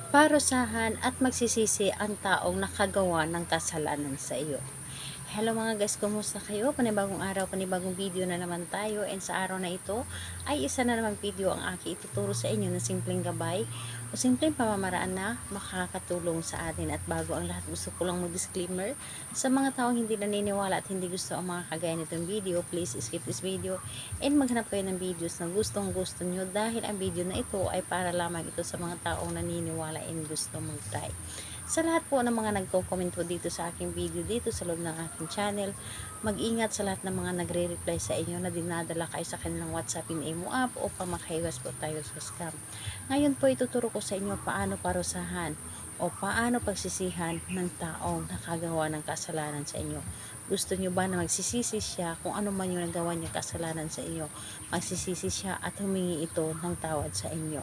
Parusahan at magsisisi ang taong nakagawa ng kasalanan sa iyo. Hello mga guys, kumusta kayo? Panibagong araw, panibagong video na naman tayo, and sa araw na ito ay isa na namang video ang aking ituturo sa inyo na simpleng gabay o simpleng pamamaraan na makakatulong sa atin. At bago ang lahat, gusto ko lang mag-disclaimer sa mga taong hindi naniniwala at hindi gusto ang mga kagaya nitong video. Please skip this video and maghanap kayo ng videos na gustong gusto nyo, dahil ang video na ito ay para lamang ito sa mga taong naniniwala and gusto mag-try. Sa lahat po ng mga nagko-comment po dito sa aking video dito sa loob ng aking channel, mag-ingat sa lahat ng mga nagre-reply sa inyo na dinadala kayo sa kanilang WhatsApp in Imo app o pamakaiwas po tayo sa scam. Ngayon po ituturo ko sa inyo paano parusahan o paano pagsisihan ng taong nakagawa ng kasalanan sa inyo. Gusto nyo ba na magsisisi siya kung ano man yung nagawa niya kasalanan sa inyo? Magsisisi siya at humingi ito ng tawad sa inyo.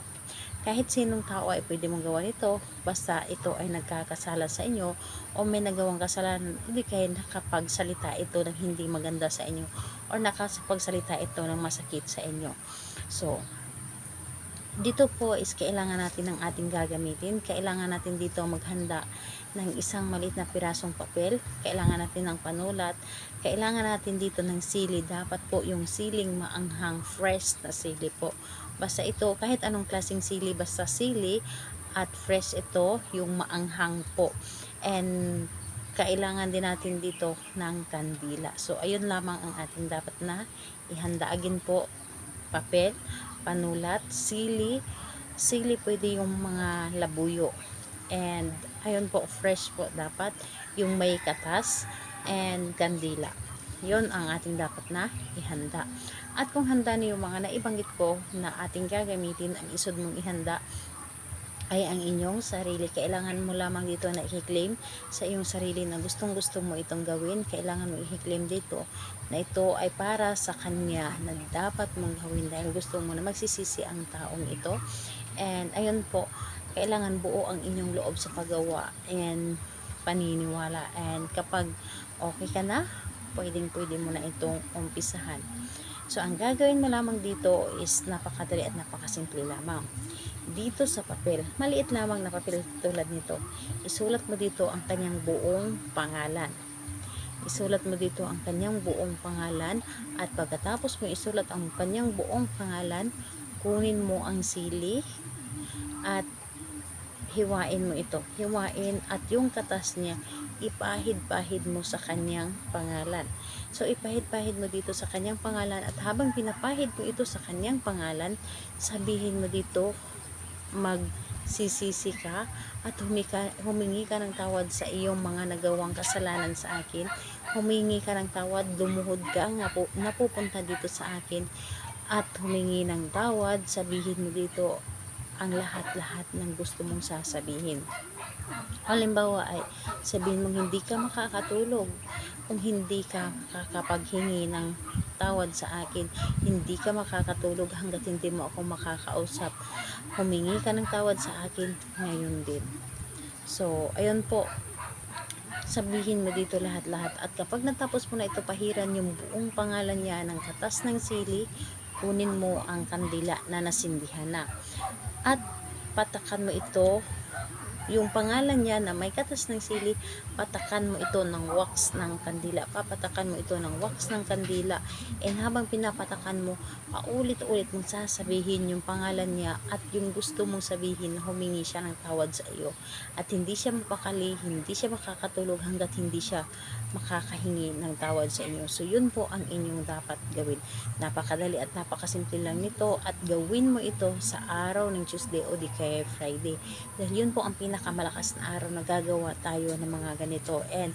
Kahit sinong tao ay pwede mong gawa nito, basta ito ay nagkakasala sa inyo o may nagawang kasalanan, hindi kayo nakapagsalita ito ng hindi maganda sa inyo o nakapagsalita ito ng masakit sa inyo. So, dito po is kailangan natin ng ating gagamitin. Kailangan natin dito maghanda ng isang maliit na pirasong papel. Kailangan natin ng panulat. Kailangan natin dito ng sili. Dapat po yung siling maanghang, fresh na sili po. Basta ito, kahit anong klaseng sili, basta sili at fresh ito, yung maanghang po. And kailangan din natin dito ng kandila. So, ayun lamang ang ating dapat na ihanda. Again po, papel, panulat, sili pwede yung mga labuyo, and ayun po, fresh po dapat, yung may katas, and kandila. Yun ang ating dapat na ihanda. At kung handa na yung mga naibanggit ko na ating gagamitin, ang isod mong ihanda ay ang inyong sarili. Kailangan mo lamang dito na i-claim sa iyong sarili na gustong gusto mo itong gawin. Kailangan mo i-claim dito na ito ay para sa kanya, na dapat mong gawin dahil gusto mo na magsisisi ang taong ito. And ayun po, kailangan buo ang inyong loob sa paggawa and paniniwala. And kapag okay ka na, pwede mo na itong umpisahan. So, ang gagawin mo lamang dito is napakadali at napakasimple lamang. Dito sa papel, maliit lamang na papel tulad nito, isulat mo dito ang kanyang buong pangalan. Isulat mo dito ang kanyang buong pangalan, at pagkatapos mo isulat ang kanyang buong pangalan, kunin mo ang sili at hiwain mo ito. Hiwain, at yung katas niya, ipahid-pahid mo sa kanyang pangalan. So, ipahid-pahid mo dito sa kanyang pangalan, at habang pinapahid mo ito sa kanyang pangalan, sabihin mo dito, magsisisi ka at humingi ka ng tawad sa iyong mga nagawang kasalanan sa akin. Humingi ka ng tawad, lumuhod ka, napupunta dito sa akin at humingi ng tawad. Sabihin mo dito ang lahat-lahat ng gusto mong sasabihin. Halimbawa ay sabihin mong hindi ka makakatulog kung hindi ka makakapaghingi ng tawad sa akin. Hindi ka makakatulog hanggat hindi mo ako makakausap. Humingi ka ng tawad sa akin ngayon din. So, ayun po. Sabihin mo dito lahat-lahat. At kapag natapos mo na ito pahiran yung buong pangalan niya ng katas ng sili, kunin mo ang kandila na nasindihan na. At patakan mo ito, yung pangalan niya na may katas ng sili, patakan mo ito ng wax ng kandila. Papatakan mo ito ng wax ng kandila. And habang pinapatakan mo, paulit-ulit mong sasabihin yung pangalan niya at yung gusto mong sabihin, humingi siya ng tawad sa iyo. At hindi siya mapakali, hindi siya makakatulog hanggat hindi siya makakahingi ng tawad sa inyo. So, yun po ang inyong dapat gawin. Napakadali at napakasimple lang nito, at gawin mo ito sa araw ng Tuesday o di kaya Friday. Dahil yun po ang pinakamalakas na araw na gagawa tayo ng mga ganito. And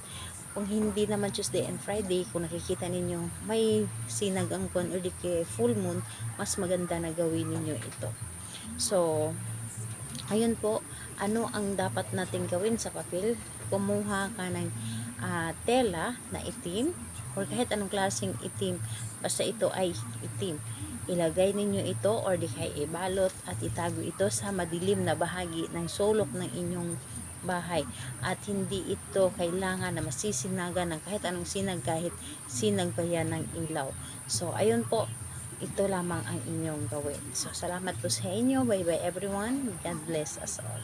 kung hindi naman Tuesday and Friday, kung nakikita ninyo may sinag ang buwan o di kaya full moon, mas maganda na gawin ninyo ito. So, ayun po, ano ang dapat natin gawin sa papel? Kumuha ka ng tela na itim or kahit anong klaseng itim, basta ito ay itim. Ilagay ninyo ito or di kaya ibalot at itago ito sa madilim na bahagi ng sulok ng inyong bahay, at hindi ito kailangan na masisinagan ng kahit anong sinag, kahit sinag pa yan ng ilaw. So, ayun po, ito lamang ang inyong gawin. So, salamat po sa inyo. Bye bye everyone. God bless us all.